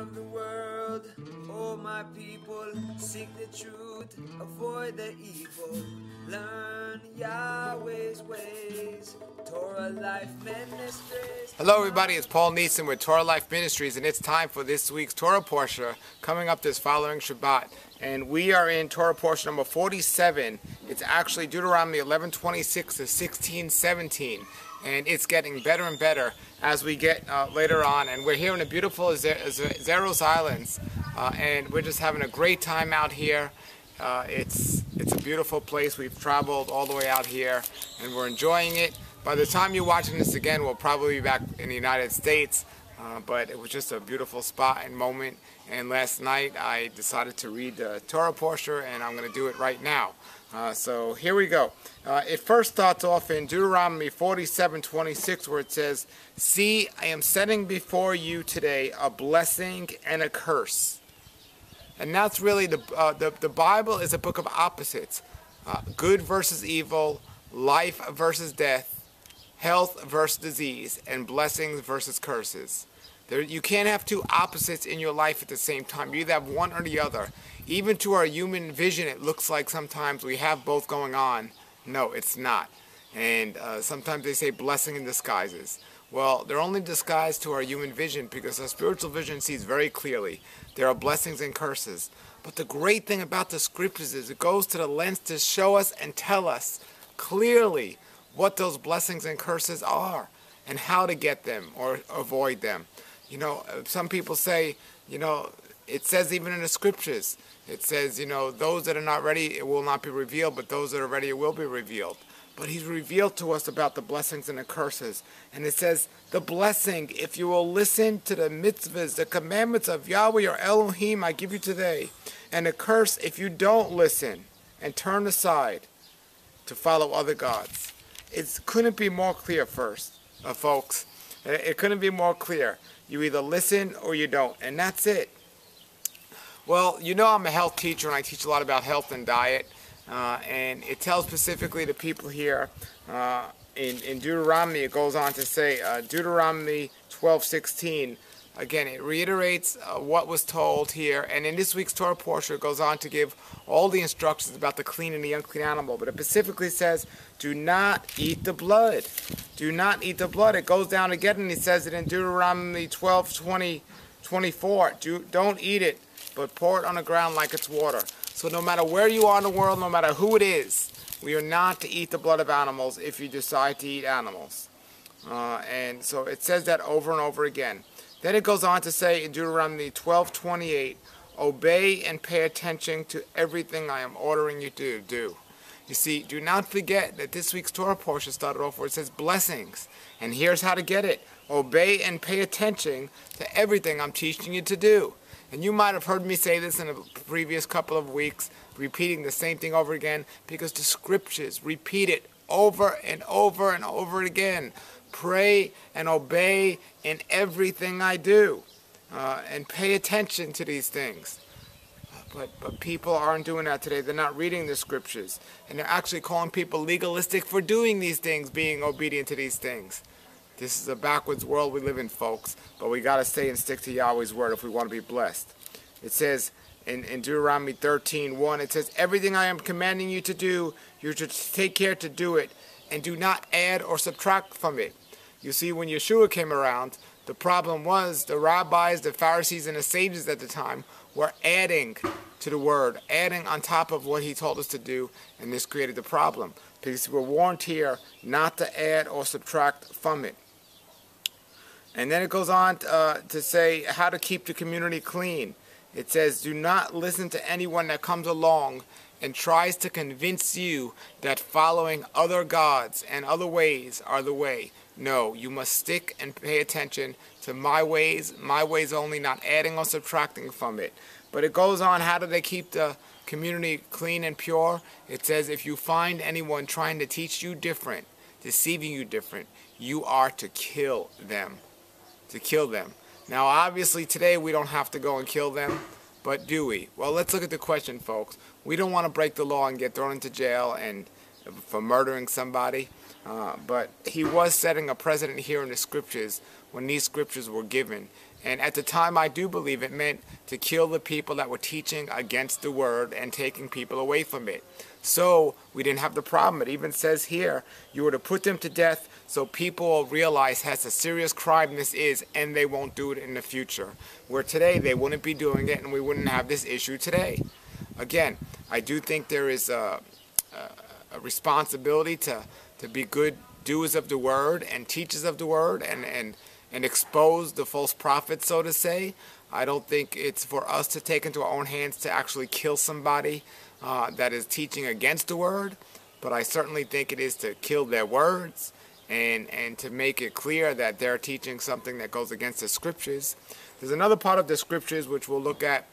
of the world. Oh, my people, seek the truth, avoid the evil. Learn Yahweh's ways. Torah Life Ministries. Hello everybody, it's Paul Neeson with Torah Life Ministries, and it's time for this week's Torah Portion coming up this following Shabbat. And we are in Torah Portion number 47. It's actually Deuteronomy 11:26 to 16:17. And it's getting better and better as we get later on. And we're here in the beautiful Zeros Islands. And we're just having a great time out here. It's a beautiful place. We've traveled all the way out here and we're enjoying it. By the time you're watching this again, we'll probably be back in the United States. But it was just a beautiful spot and moment. And last night I decided to read the Torah Portion, and I'm going to do it right now. So here we go. It first starts off in Deuteronomy 47:26, where it says, "See, I am setting before you today a blessing and a curse." And that's really the Bible is a book of opposites: good versus evil, life versus death, health versus disease, and blessings versus curses. You can't have two opposites in your life at the same time. You either have one or the other. Even to our human vision, it looks like sometimes we have both going on. No, it's not. And sometimes they say blessing in disguises. Well, they're only disguised to our human vision because our spiritual vision sees very clearly. There are blessings and curses. But the great thing about the scriptures is it goes to the lens to show us and tell us clearly what those blessings and curses are and how to get them or avoid them. You know, some people say, you know, it says even in the scriptures, it says, you know, those that are not ready, it will not be revealed, but those that are ready, it will be revealed. But he's revealed to us about the blessings and the curses. And it says, the blessing, if you will listen to the mitzvahs, the commandments of Yahweh your Elohim I give you today. And the curse, if you don't listen and turn aside to follow other gods. It couldn't be more clear folks. It couldn't be more clear. You either listen or you don't, and that's it. Well, you know I'm a health teacher and I teach a lot about health and diet, and it tells specifically to people here in Deuteronomy. It goes on to say, Deuteronomy 12:16. Again, it reiterates what was told here, and in this week's Torah Portion, it goes on to give all the instructions about the clean and the unclean animal. But it specifically says, do not eat the blood. Do not eat the blood. It goes down again, and he says it in Deuteronomy 12:24. Don't eat it, but pour it on the ground like it's water. So no matter where you are in the world, no matter who it is, we are not to eat the blood of animals if you decide to eat animals. And so it says that over and over again. Then it goes on to say in Deuteronomy 12:28, obey and pay attention to everything I am ordering you to do. You see, do not forget that this week's Torah Portion started off where it says blessings. And here's how to get it. Obey and pay attention to everything I'm teaching you to do. And you might have heard me say this in the previous couple of weeks, repeating the same thing over again, because the scriptures repeat it over and over and over again. Pray and obey in everything I do, and pay attention to these things. But people aren't doing that today. They're not reading the scriptures, and they're actually calling people legalistic for doing these things, being obedient to these things. This is a backwards world we live in, folks, but we got to stay and stick to Yahweh's word if we want to be blessed. It says in Deuteronomy 13:1, it says, everything I am commanding you to do, you should take care to do it, and do not add or subtract from it. You see, when Yeshua came around, the problem was the rabbis, the Pharisees, and the sages at the time were adding to the word, adding on top of what he told us to do, and this created the problem. Because we're warned here not to add or subtract from it. And then it goes on to say how to keep the community clean. It says, do not listen to anyone that comes along and tries to convince you that following other gods and other ways are the way. No, you must stick and pay attention to my ways only, not adding or subtracting from it. But it goes on, how do they keep the community clean and pure? It says, if you find anyone trying to teach you different, deceiving you different, you are to kill them. To kill them. Now, obviously, today we don't have to go and kill them, but do we? Well, let's look at the question, folks. We don't want to break the law and get thrown into jail and for murdering somebody. But he was setting a precedent here in the scriptures when these scriptures were given. And at the time, I do believe it meant to kill the people that were teaching against the word and taking people away from it. So we didn't have the problem. It even says here, you were to put them to death so people will realize how a serious crime this is, and they won't do it in the future. Where today, they wouldn't be doing it, and we wouldn't have this issue today. Again, I do think there is a responsibility to be good doers of the word and teachers of the word and expose the false prophets, so to say. I don't think it's for us to take into our own hands to actually kill somebody that is teaching against the word, but I certainly think it is to kill their words and to make it clear that they're teaching something that goes against the scriptures. There's another part of the scriptures which we'll look at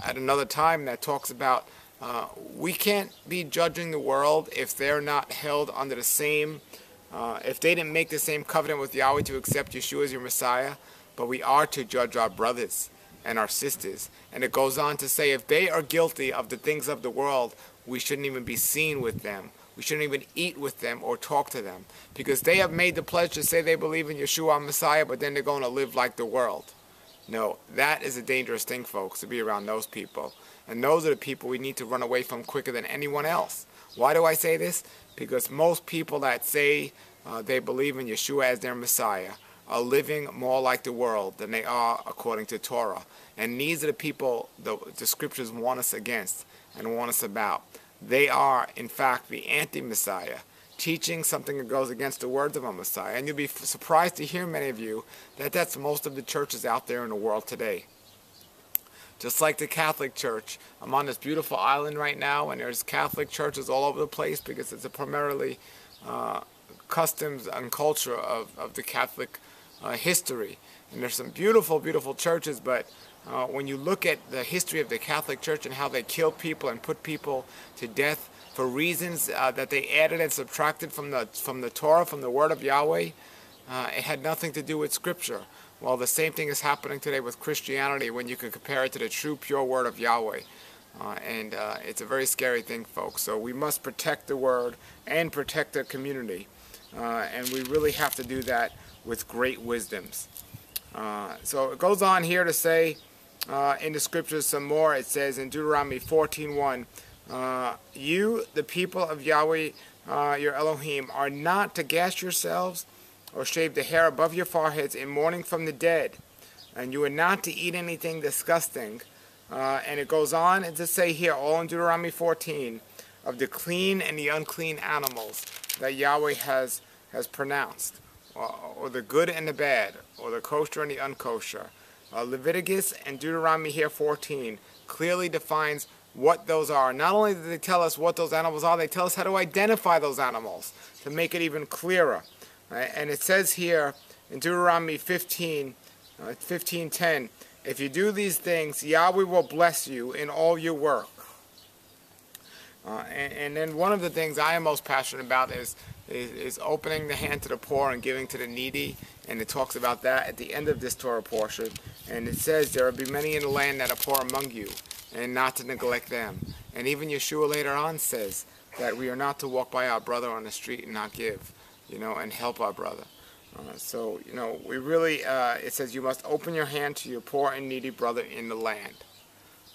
another time that talks about we can't be judging the world if they're not held under the same if they didn't make the same covenant with Yahweh to accept Yeshua as your Messiah, but we are to judge our brothers and our sisters. And it goes on to say if they are guilty of the things of the world, we shouldn't even be seen with them. We shouldn't even eat with them or talk to them, because they have made the pledge to say they believe in Yeshua our Messiah, but then they're going to live like the world. No, that is a dangerous thing, folks, to be around those people. And those are the people we need to run away from quicker than anyone else. Why do I say this? Because most people that say they believe in Yeshua as their Messiah are living more like the world than they are according to Torah. And these are the people the scriptures warn us against and warn us about. They are, in fact, the anti-Messiah, teaching something that goes against the words of a Messiah. And you'll be surprised to hear, many of you, that that's most of the churches out there in the world today. Just like the Catholic Church. I'm on this beautiful island right now, and there's Catholic churches all over the place because it's a primarily customs and culture of the Catholic history. And there's some beautiful, beautiful churches, but when you look at the history of the Catholic Church and how they kill people and put people to death for reasons that they added and subtracted from the Torah, from the Word of Yahweh, it had nothing to do with Scripture. Well, the same thing is happening today with Christianity when you can compare it to the true, pure Word of Yahweh. And it's a very scary thing, folks. So we must protect the Word and protect the community. And we really have to do that with great wisdoms. So it goes on here to say in the Scriptures some more. It says in Deuteronomy 14:1, you, the people of Yahweh, your Elohim, are not to gash yourselves or shave the hair above your foreheads in mourning from the dead, and you are not to eat anything disgusting. And it goes on to say here, all in Deuteronomy 14, of the clean and the unclean animals that Yahweh has pronounced, or the good and the bad, or the kosher and the unkosher. Leviticus and Deuteronomy here 14 clearly defines what those are. Not only do they tell us what those animals are, they tell us how to identify those animals to make it even clearer. And it says here in Deuteronomy 15:10, if you do these things, Yahweh will bless you in all your work. And then one of the things I am most passionate about is opening the hand to the poor and giving to the needy. And it talks about that at the end of this Torah portion. And it says, there will be many in the land that are poor among you, and not to neglect them. And even Yeshua later on says that we are not to walk by our brother on the street and not give, and help our brother. So, we really, it says you must open your hand to your poor and needy brother in the land.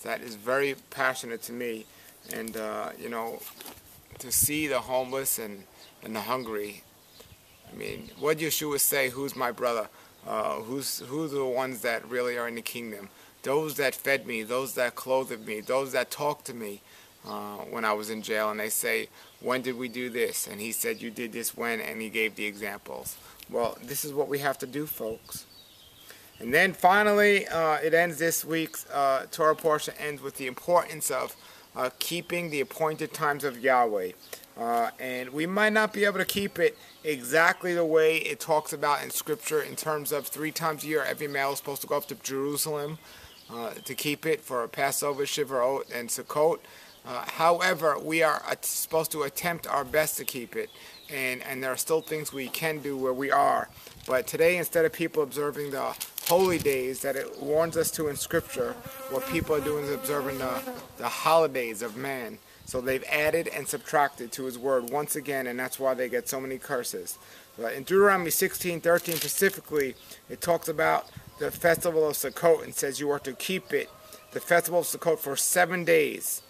That is very passionate to me. And, to see the homeless and the hungry. I mean, what did Yeshua say? Who's my brother? Who's the ones that really are in the kingdom? Those that fed me, those that clothed me, those that talked to me when I was in jail. And they say, when did we do this? And he said, you did this when, and he gave the examples. Well, this is what we have to do, folks. And then finally, it ends this week's Torah portion ends with the importance of keeping the appointed times of Yahweh. And we might not be able to keep it exactly the way it talks about in Scripture in terms of 3 times a year every male is supposed to go up to Jerusalem to keep it for Passover, Shavuot, and Sukkot. However, we are supposed to attempt our best to keep it. And there are still things we can do where we are. But today, instead of people observing the holy days that it warns us to in Scripture, what people are doing is observing the holidays of man. So they've added and subtracted to his word once again, and that's why they get so many curses. But in Deuteronomy 16:13 specifically, it talks about the festival of Sukkot and says you are to keep it, the festival of Sukkot, for 7 days.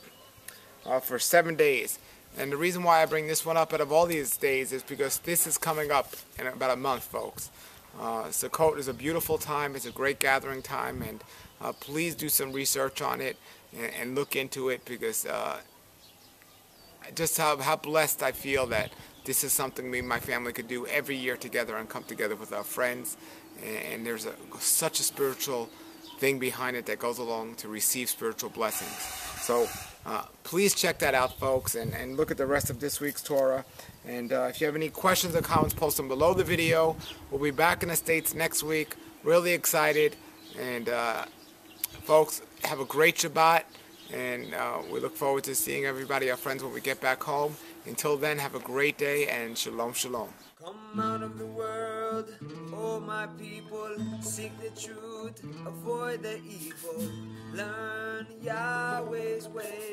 For 7 days. And the reason why I bring this one up out of all these days is because this is coming up in about a month, folks. Sukkot is a beautiful time. It's a great gathering time, and please do some research on it and look into it, because just how blessed I feel that this is something me and my family could do every year together and come together with our friends. And there's such a spiritual thing behind it that goes along to receive spiritual blessings. So please check that out, folks, and look at the rest of this week's Torah. And if you have any questions or comments, post them below the video. We'll be back in the States next week. Really excited. And folks, have a great Shabbat. And we look forward to seeing everybody, our friends, when we get back home. Until then, have a great day, and shalom, shalom. Come out of the world, oh my people, seek the truth, avoid the evil, learn Yahweh's way.